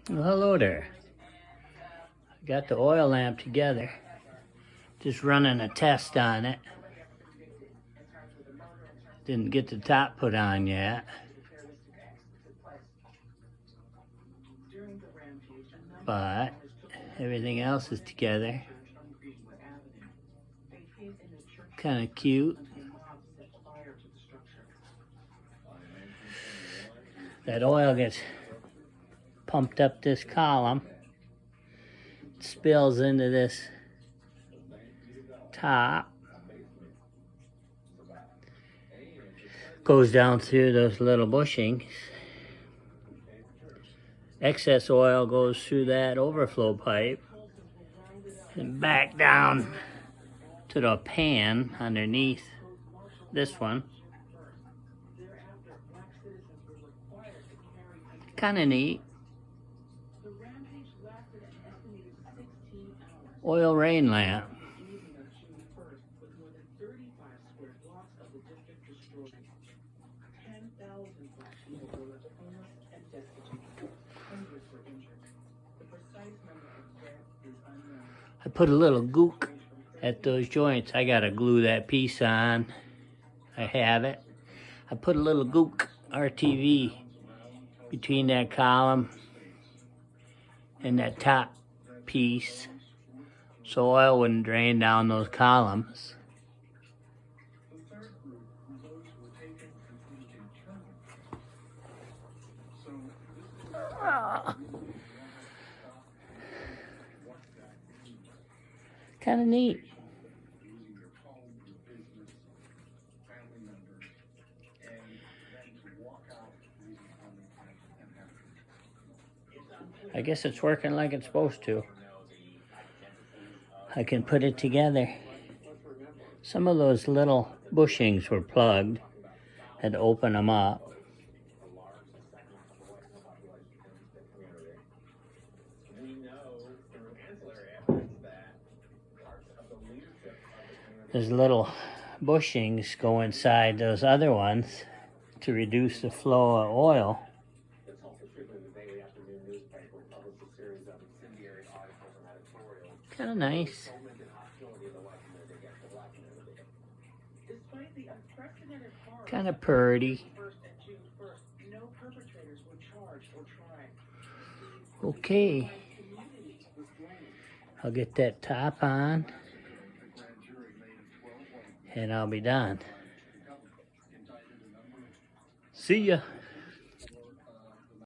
Well, hello there. Got the oil lamp together. Just running a test on it. Didn't get the top put on yet. But everything else is together. Kind of cute. That oil gets pumped up this column. It spills into this top. Goes down through those little bushings. Excess oil goes through that overflow pipe and back down to the pan underneath this one. Kind of neat. Oil rain lamp. I put a little gook at those joints. I gotta glue that piece on. I have it. I put a little gook RTV between that column and that top piece so oil wouldn't drain down those columns. Kind of neat. I guess it's working like it's supposed to. I can put it together. Some of those little bushings were plugged. Had to open them up. There's little bushings go inside those other ones to reduce the flow of oil. Kind of nice. Kind of purty. Okay. I'll get that top on and I'll be done. See ya.